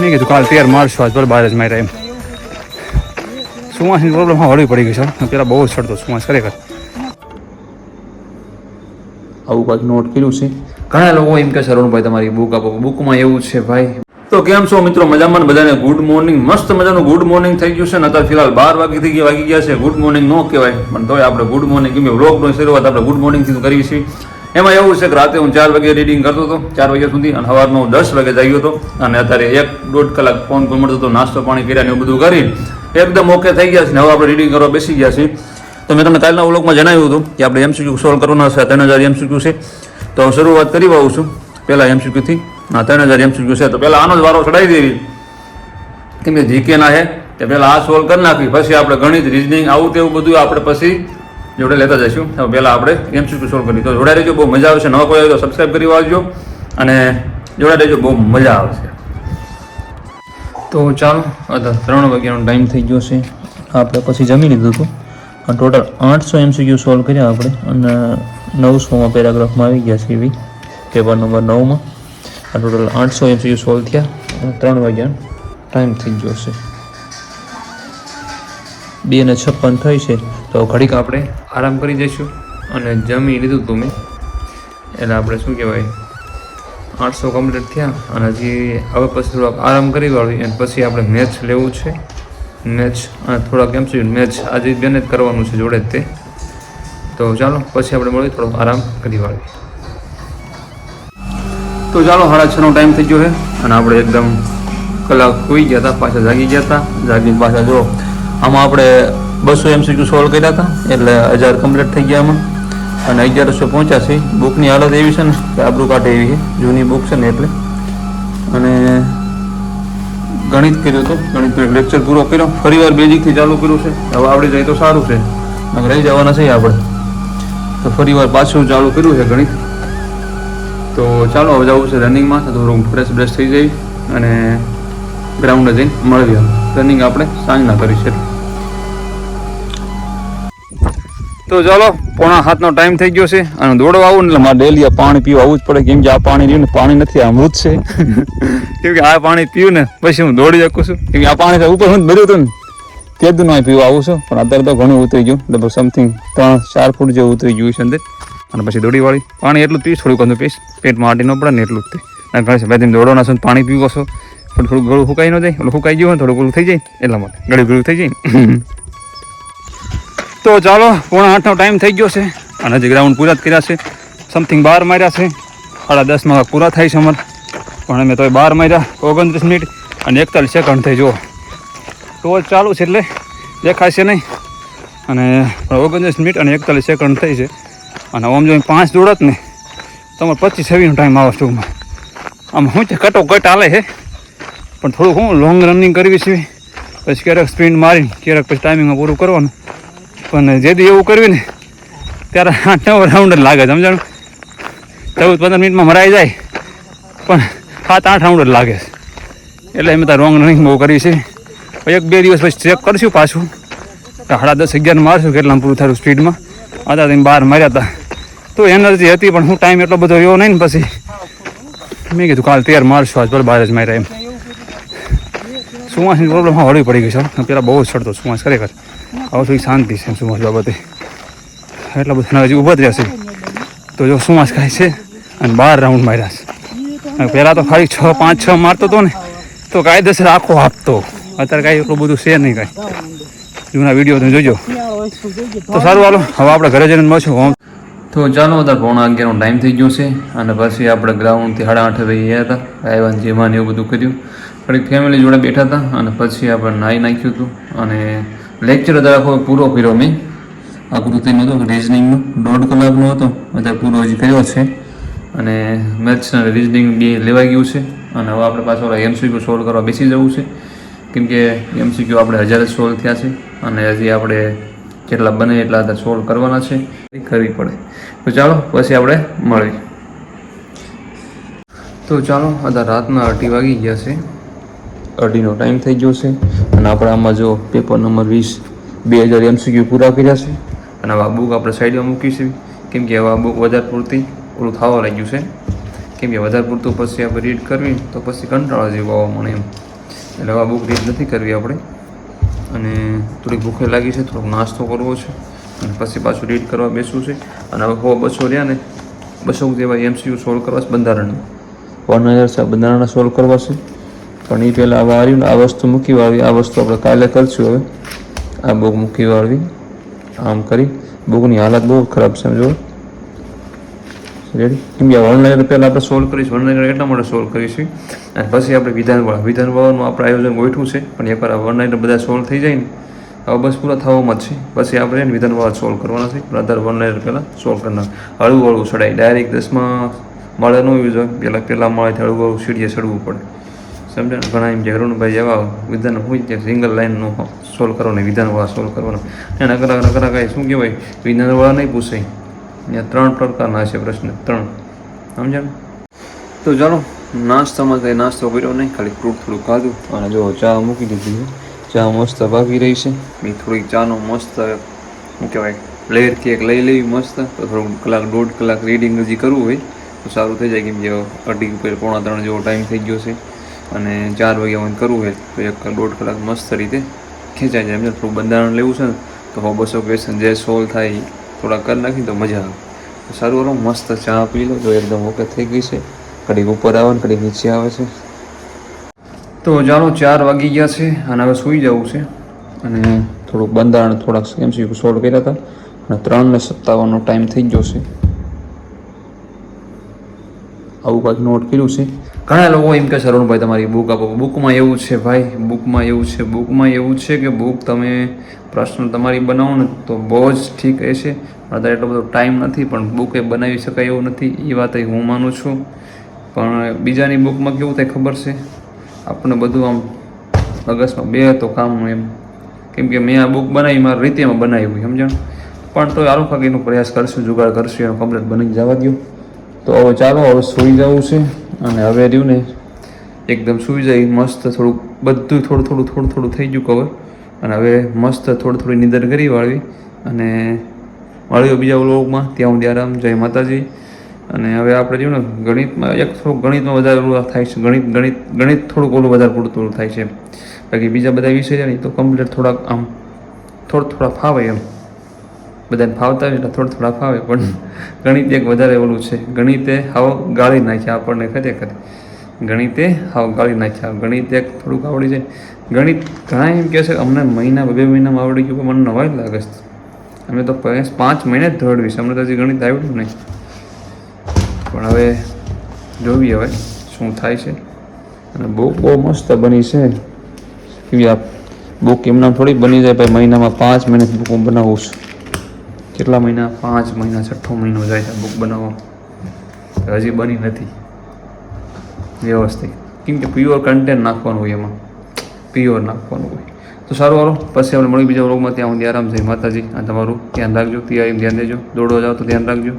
મેં કીધું કાલ તૈયાર મારશું આજ પર બહાર જ માર્યા એમ. સુવાસની પ્રોબ્લેમ હળવી પડી ગઈ છે. પેલા બહુ જ ચડતો સુવાસ ખરેખર. આવું કાંઈક નોટ કર્યું છે. ઘણા લોકો એમ કહે છે અરુણભાઈ તમારી બુક આપો. બુકમાં એવું છે ભાઈ. તો કેમ છો મિત્રો? મજામાં બધાને ગુડ મોર્નિંગ. મસ્ત મજાનું ગુડ મોર્નિંગ થઈ ગયું છે ને. અત્યારે ફિલહાલ 12 વાગી ગયા છે. ગુડ મોર્નિંગ નો કહેવાય પણ તોય આપણે ગુડ મોર્નિંગ કેમ વ્લોગની શરૂઆત આપણે ગુડ મોર્નિંગથી કરીએ છીએ. એમાં એવું છે કે રાતે હું 4 વાગે રીડિંગ કરતો હતો 4 વાગ્યા સુધી અને સવારનો 10 વાગે જાગ્યો હતો અને અત્યારે 1-1.5 કલાક ફોન પર મળતો હતો, નાસ્તો પાણી કર્યા ને એવું બધું કરી એકદમ ઓકે થઈ ગયા છે ને હવે આપણે રીડિંગ કરવા બેસી ગયા છીએ. તો મેં તમને કાલના વ્લોગમાં જણાવ્યું હતું કે આપણે એમસીક્યુ સોલ્વ કરવાના છે. 3000 એમસીક્યુ છે તો શરૂઆત કરી આવું છું પહેલાં એમસીક્યુથી. 3000 એમસીક્યુ છે તો પહેલાં આનો જ વારો ચડાવી દેવી કેમ કે જીકેના છે તે પહેલાં આ સોલ્વ કરી નાખી પછી આપણે ગણિત રિઝનિંગ આવું તેવું બધું આપણે પછી જોડે લેતા જઈશું. હવે પહેલાં આપણે એમસીક્યુ સોલ્વ કરી તો જોડાઈ રહેજો, બહુ મજા આવશે. નવા કોઈ આવે તો સબસ્ક્રાઈબ કરી આવજો અને જોડાઈ રહેજો, બહુ મજા આવશે. તો ચાલો અત્યારે 3 વાગ્યાનો ટાઈમ થઈ ગયો છે. આપણે પછી જમી લીધું હતું. ટોટલ 800 એમસીક્યુ સોલ્વ કર્યા આપણે અને 900માં પેરાગ્રાફમાં આવી ગયા છે એવી પેપર નંબર 9માં. આ ટોટલ 800 એમસીક્યુ સોલ્વ થયા અને 3 વાગ્યાનો ટાઈમ થઈ ગયો છે. 2:56 થઈ છે તો ઘડીક આપણે આરામ કરી જઈશું અને જમી લીધું હતું મેં એટલે આપણે શું કહેવાય 800 કમ્પ્લીટ થયા અને હજી હવે પછી થોડોક આરામ કરી વાળવી અને પછી આપણે મેચ લેવું છે. મેચ અને થોડાક એમ છે મેચ આજે બેને જ કરવાનું છે જોડે જ તે. તો ચાલો પછી આપણે મળીએ, થોડોક આરામ કરી વાળવી. તો ચાલો 6:30નો ટાઈમ થઈ ગયો છે અને આપણે એકદમ કલાક સૂઈ ગયા હતા, પાછા જાગી ગયા હતા. જાગીને પાછા જો આમાં આપણે 200 એમસીક્યુ સોલ્વ કર્યા હતા એટલે 1000 કમ્પ્લીટ થઈ ગયા આમાં અને 1100 પહોંચ્યા છે. બુકની હાલત એવી છે ને કે આબરૂ કાઢે એવી છે, જૂની બુક છે ને એટલે. અને ગણિત કર્યું હતું, ગણિત લેક્ચર પૂરો કર્યો, ફરીવાર બેઝિકથી ચાલુ કર્યું છે. હવે આવડી જાય તો સારું છે, રહી જવાના છે આપણે તો ફરીવાર પાછું ચાલુ કર્યું છે ગણિત. તો ચાલો હવે જવું છે રનિંગમાં તો થોડું ફ્રેશ બ્રેશ થઈ જાય અને ગ્રાઉન્ડે જઈને મળીએ. રનિંગ આપણે સાંજના કરીશું. તો ચાલો 6:45નો ટાઈમ થઈ ગયો છે અને દોડવા આવું ને એટલે મારે ડેલી આ પાણી પીવું આવવું જ પડે કેમ કે આ પાણી રહ્યું ને પાણી નથી, આ અમૃત છે. કેમ કે આ પાણી પીવું ને પછી હું દોડી શકું છું કેમ કે આ પાણી ઉપર હું ભર્યું હતું ને તે જ નહીં પીવા આવું છું પણ અત્યારે તો ઘણું ઉતરી ગયું લગભગ સમથિંગ 3-4 ફૂટ જેવું ઉતરી ગયું છે અંદર. અને પછી દોડી વાળી પાણી એટલું પીશ, થોડુંક અંદર પીશ, પેટમાં આટી ન પડે ને એટલું જ તે. અને ઘણી બે દિન દોડવાના છો પાણી પીવો છો પણ થોડું ગળું ફૂકાઈ ન જાય, ઓલું ફૂકાઈ ગયું હોય થોડું ઓલું થઈ જાય એટલા માટે ગળું થઈ જાય. તો ચાલો 7:45નો ટાઈમ થઈ ગયો છે અને હજી ગ્રાઉન્ડ પૂરા જ કર્યા છે. સમથિંગ 12 માર્યા છે, 10:30 પૂરા થાય છે અમારે પણ અમે તો 12 માર્યા 29 મિનિટ અને 41 સેકન્ડ થઈ. જુઓ ટોચ ચાલુ છે એટલે દેખાશે નહીં અને 29 મિનિટ અને 41 સેકન્ડ થઈ છે. અને આમ જો 5 દોડત ને તમારે 25-26નો ટાઈમ આવે ટૂંકમાં. આમ શું છે કટોકટ હાલે છે પણ થોડુંક હું લોંગ રનિંગ કરવી છે પછી ક્યારેક સ્પ્રિન્ટ મારીને ક્યારેક પછી ટાઈમિંગમાં પૂરું કરવાનું. પણ જેથી એવું કરવી ને ત્યારે 8-9 રાઉન્ડ જ લાગે, સમજાણું? 14-15 મિનિટમાં મરાઈ જાય પણ 7-8 રાઉન્ડ જ લાગે છે એટલે અમે ત્યાં રોંગ રનિંગ બહુ કરી છે. 1-2 દિવસ પછી ચેક કરશું પાછું 10:30-11 મારશું કેટલામાં પૂરું થયું સ્પીડમાં. અત્યારે 12 માર્યા હતા તો એનર્જી હતી પણ હું ટાઈમ એટલો બધો રહ્યો નહીં ને પછી મેં કીધું કાલ તૈયાર મારશું આજ પર બહાર જ માર્યા એમ. સુવાસની પ્રોબ્લેમ હળવી પડી ગઈ છે. પહેલાં બહુ જ ચડતો સુવાસ ખરેખર. હવે થોડી શાંતિ છે સુવાસ બાબતે, એટલા બધા હજી ઊભા જ રહેશે તો જો સુવાસ ખાય છે અને 12 રાઉન્ડ માર્યા છે. પહેલાં તો ખાલી 5-6 મારતો હતો ને તો કાયદેસર આખો આપતો. અત્યારે કાંઈ એટલું બધું છે નહીં, કાંઈ જૂના વિડીયો તમે જોજો. તો સારું હાલો હવે આપણે ઘરે જઈને મળશું. તો ચાલો હતા 9:45નો ટાઈમ થઈ ગયો છે અને પછી આપણે ગ્રાઉન્ડથી 8:30 વાગે ગયા હતા. આવ્યા જેમાં એવું બધું કર્યું, થોડીક ફેમિલી જોડે બેઠા હતા અને પછી આપણે નાહી નાખ્યું હતું અને લેક્ચર અત્યારે આખો પૂરો કર્યો મેં. આકૃતિનો હતો રિઝનિંગનો 1.5 કલાકનો હતો, અત્યારે પૂરો હજી કર્યો છે અને મેથ્સ અને રિઝનિંગ 2 લેવાઈ ગયું છે. અને હવે આપણે પાછળ એમસીક્યુ સોલ્વ કરવા બેસી જવું છે કેમ કે એમસીક્યુ આપણે 1000 સોલ્વ થયા છે અને હજી આપણે જેટલા બને એટલા હતા સોલ્વ કરવાના છે, કરવી પડે. તો ચાલો પછી આપણે મળીએ. તો ચાલો અત્યારે રાતના 2:30 વાગી ગયા છે, 2:30નો ટાઈમ થઈ ગયો છે અને આપણે આમાં જો પેપર નંબર 20 એમસીક્યુ પૂરા કર્યા છે અને હવે આ બુક આપણે સાઈડમાં મૂકીશું કેમ કે હવે આ બુક વધારે પૂરતી પૂરું થવા લાગ્યું છે કેમ કે વધારે પૂરતું પછી આપણે રીડ કરવી તો પછી કંટાળા જેવું આવવા મને એમ. એટલે હવે બુક રીડ નથી કરવી આપણે. અને થોડીક ભૂખે લાગી છે, થોડોક નાસ્તો કરવો છે અને પછી પાછું રીડ કરવા બેસવું છે. અને હવે 200 રહ્યા ને 200 જેવા MCU સોલ્વ કરવા છે બંધારણના. 1000 બંધારણના સોલ્વ કરવા છે. પણ એ પહેલાં હવે આવ્યું ને આ વસ્તુ મૂકી વાળવી, આ વસ્તુ આપણે કાલે કરીશું. હવે આ બુક મૂકી વાળવી આમ કરી. બુકની હાલત બહુ ખરાબ છે સમજો. રેડી? કેમ કે ઓનલાઈન પહેલાં આપણે સોલ્વ કરીશું. ઓનલાઈન એટલા માટે સોલ્વ કરીશું અને પછી આપણે વિધાનવાળાનું આપણે આયોજન ગોઠવું છે. પણ એકવાર ઓનલાઈન બધા સોલ્વ થઈ જાય ને હવે બસ પૂરા થવામાં જ છે. પછી આપણે વિધાનવાળા સોલ્વ કરવાના છે. પણ અત્યારે ઓનલાઈન પહેલાં સોલ્વ કરનાર હળવું ચડાય. ડાયરેક્ટ 10માં મળે ન હોવી જોઈએ. પહેલાં મળેથી હળવું સીડીએ ચડવું પડે. સમજે ને? ઘણા એમ કે અરુણભાઈ એવા વિધાન હોય કે સિંગલ લાઈનનો સોલ્વ કરવાનો, વિધાનવાળા સોલ્વ કરવાનો. એના કરા કાંઈ શું કહેવાય, વિધાનવાળા નહીં પૂછાય. ત્યાં 3 પ્રકારના છે પ્રશ્ન, 3. સમજ્યા ને? તો ચાલો નાસ્તામાં કંઈ નાસ્તો કર્યો નહીં, ખાલી ફ્રૂટ થોડું ખાધું. અને જો ચા મૂકી દીધી છે. ચા મસ્ત ભાગી રહી છે. એ થોડીક ચાનો મસ્ત શું કહેવાય લેયરથી એક લઈ લેવી મસ્ત. તો થોડુંક કલાક 1.5 કલાક રીડિંગ હજી કરવું હોય તો સારું થઈ જાય. કેમ કે 2:30 પોણા 3 જેવો ટાઈમ થઈ ગયો છે અને 4 વાગ્યા મને કરવું હોય તો 1.5 કલાક મસ્ત રીતે ખેંચાઈ જાય. એમને થોડું બંધારણ લેવું છે ને તો 200 ક્વેશ્ચન જે સોલ્વ થાય થોડા કરી નાખી તો મજા આવે. તો સારું હાલો મસ્ત ચા પી લો તો એકદમ ઓકે થઈ ગઈ છે. કડીક ઉપર આવે ને કડીક નીચે આવે છે. તો ચાલો 4 વાગી ગયા છે અને હવે સૂઈ જવું છે. અને થોડુંક બંધારણ થોડાક MCQ સોલ્વ કર્યા હતા અને 3:57 ટાઈમ થઈ ગયો છે. આવું કાંઈક નોટ કર્યું છે. ઘણા લોકો એમ કહે છે અરુણભાઈ તમારી બુક આપો. બુકમાં એવું છે ભાઈ, બુકમાં એવું છે કે બુક તમે પ્રશ્ન તમારી બનાવો ને તો બહુ જ ઠીક રહેશે. અત્યારે એટલો બધો ટાઈમ નથી પણ બુક એ બનાવી શકાય એવું નથી. એ વાત હું માનું છું. પણ બીજાની બુકમાં કેવું થાય ખબર છે, આપણને બધું આમ અગસમાં બે તો કામનું એમ. કેમ કે મેં આ બુક બનાવી મારી રીતેમાં બનાવી હોય સમજણ. પણ તો આરું કાંઈક એનો પ્રયાસ કરશું, જુગાડ કરશું, એનો કમ્પ્લેટ બની જવા દો. તો હવે ચાલો હવે સૂઈ જવું છે. અને હવે રહ્યું ને એકદમ સૂઈ જાય મસ્ત. થોડુંક બધું થોડું થઈ ગયું કવર. અને હવે મસ્ત થોડી નિંદર કરી વાળવી. અને મળ્યો બીજા વ્લોગમાં. ત્યાં હું આરામ. જય માતાજી. અને હવે આપણે રહ્યું ને ગણિતમાં થોડુંક ગણિતમાં વધારે ઓલું થાય છે. ગણિત થોડુંક ઓલું વધારે પૂરતું થાય છે. બાકી બીજા બધા વિષય છે ને તો કમ્પ્લીટ થોડાક આમ થોડા ફાવે એમ. બધાને ફાવતા હોય એટલે થોડા ફાવે. પણ ગણિત એક વધારે ઓલું છે. ગણિતે હાવ ગાળી નાખ્યા આપણને. ખરેખર ગણિતે હાવ ગાળી નાખ્યા. ગણિત એક થોડુંક આવડી જાય. ગણિત ઘણા એમ કહે છે અમને 2 મહિનામાં આવડી ગયું. મને નવાઈ લાગે છે. અમે તો 5 મહિને જ દોડવીશ. અમને તો હજી ગણિત આવડ્યું નહીં. પણ હવે જોઈએ હવે શું થાય છે. અને બુક બહુ મસ્ત બની છે. કેવી આ બુક એમના થોડી બની જાય ભાઈ. મહિનામાં 5 મહિને બુક હું બનાવું છું. કેટલા મહિના? 5 મહિના, 6ઠ્ઠો મહિનો જાય છે બુક બનાવવા. હજી બની નથી વ્યવસ્થિત. કેમ કે પ્યોર કન્ટેન્ટ નાખવાનું હોય એમાં. પ્યોર નાખવાનું હોય. તો સારું હાલો પછી આપણે મળી બીજા વ્લોગમાં. ત્યાં હું આરામ છે. માતાજી આ તમારું ધ્યાન રાખજો. ત્યાં ધ્યાન દેજો. દોડવા જાઓ તો ધ્યાન રાખજો.